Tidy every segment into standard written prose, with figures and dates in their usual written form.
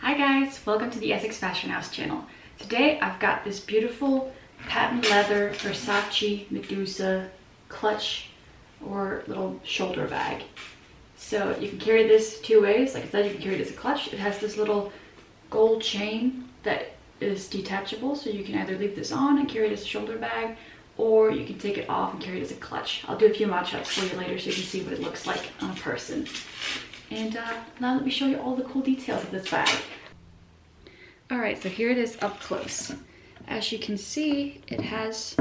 Hi guys, welcome to the Essex Fashion House channel. Today I've got this beautiful patent leather Versace Medusa clutch or little shoulder bag. So you can carry this two ways. Like I said, you can carry it as a clutch. It has this little gold chain that is detachable, so you can either leave this on and carry it as a shoulder bag, or you can take it off and carry it as a clutch. I'll do a few mock-ups for you later so you can see what it looks like on a person. And now let me show you all the cool details of this bag. Alright, so here it is up close. As you can see, it has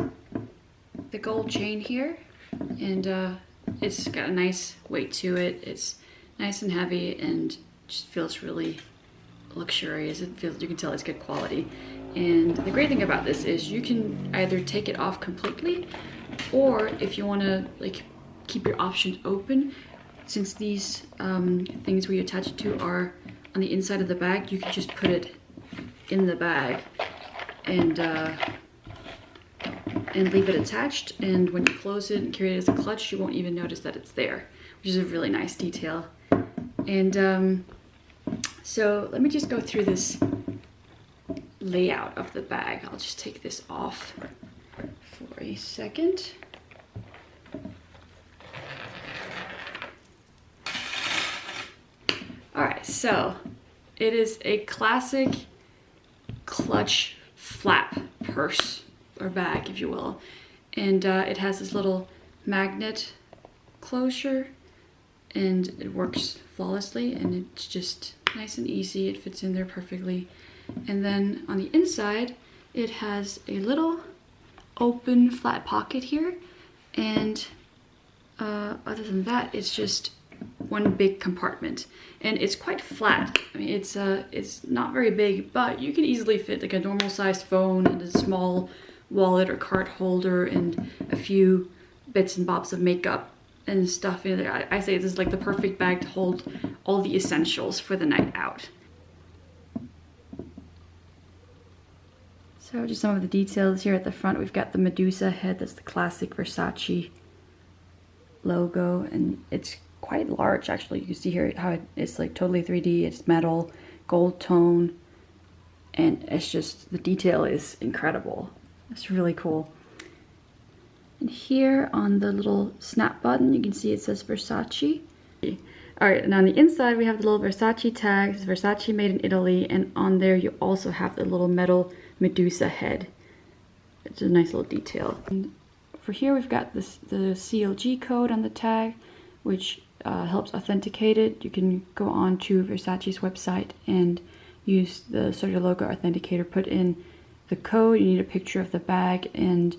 the gold chain here, and it's got a nice weight to it. It's nice and heavy and just feels really luxurious. You can tell it's good quality. And the great thing about this is you can either take it off completely, or if you want to like keep your options open, since these things we attach it to are on the inside of the bag, you can just put it in the bag and leave it attached, and when you close it and carry it as a clutch, you won't even notice that it's there, which is a really nice detail. And so let me just go through this layout of the bag. I'll just take this off for a second. Alright, so it is a classic clutch flap purse or bag, if you will, and it has this little magnet closure, and it works flawlessly, and it's just nice and easy. It fits in there perfectly. And then on the inside it has a little open flat pocket here, and other than that it's just one big compartment, and it's quite flat. I mean, it's not very big, but you can easily fit like a normal sized phone and a small wallet or card holder and a few bits and bobs of makeup and stuff in there. I say this is like the perfect bag to hold all the essentials for the night out. So just some of the details here at the front. We've got the Medusa head. That's the classic Versace logo, and it's quite large actually. You can see here how it's like totally 3D. It's metal, gold tone, and it's just, the detail is incredible. It's really cool. And here on the little snap button, you can see it says Versace. Alright, and on the inside we have the little Versace tags, Versace made in Italy, and on there you also have the little metal Medusa head. It's a nice little detail. And for here we've got the CLG code on the tag, which helps authenticate it. You can go on to Versace's website and use the Sort Your Logo authenticator, put in the code. You need a picture of the bag, and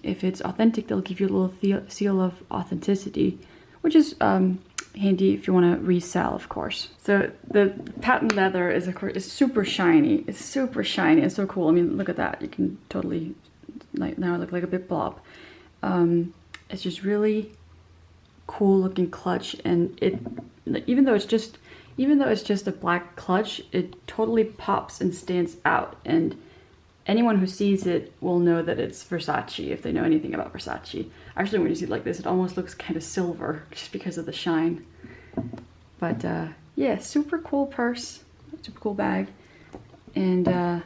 if it's authentic, they'll give you a little seal of authenticity, which is handy if you want to resell, of course. So the patent leather is, of course, is super shiny. It's super shiny and so cool. I mean, look at that. You can totally, like, now look like a big blob. It's just really cool looking clutch, and it, even though it's just a black clutch, it totally pops and stands out, and anyone who sees it will know that it's Versace if they know anything about Versace. Actually, when you see it like this, it almost looks kind of silver just because of the shine. But yeah, super cool purse, super cool bag. And I'd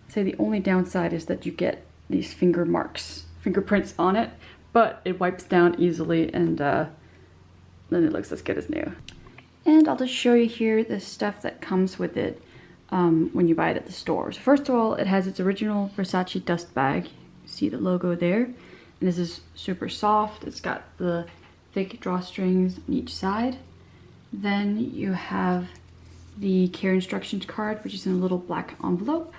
say the only downside is that you get these fingerprints on it, but it wipes down easily, and then it looks as good as new. And I'll just show you here the stuff that comes with it when you buy it at the store. So first of all, it has its original Versace dust bag. You see the logo there. And this is super soft. It's got the thick drawstrings on each side. Then you have the care instructions card, which is in a little black envelope.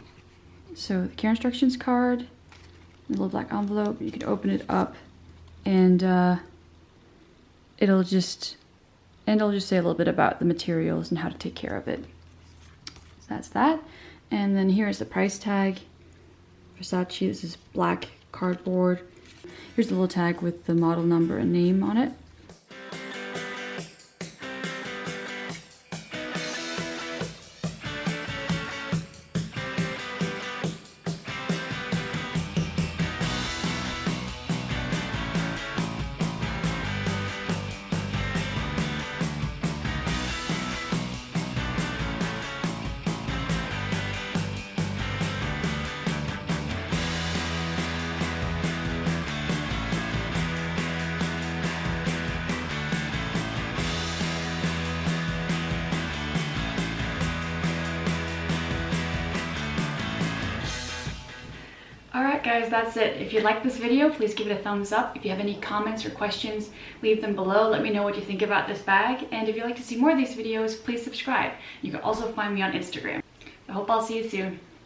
So the care instructions card, a little black envelope, you can open it up, and it'll just say a little bit about the materials and how to take care of it. So that's that. And then here's the price tag. Versace, this is black cardboard. Here's the little tag with the model number and name on it. Alright guys, that's it. If you like this video, please give it a thumbs up. If you have any comments or questions, leave them below. Let me know what you think about this bag. And if you'd like to see more of these videos, please subscribe. You can also find me on Instagram. I hope I'll see you soon.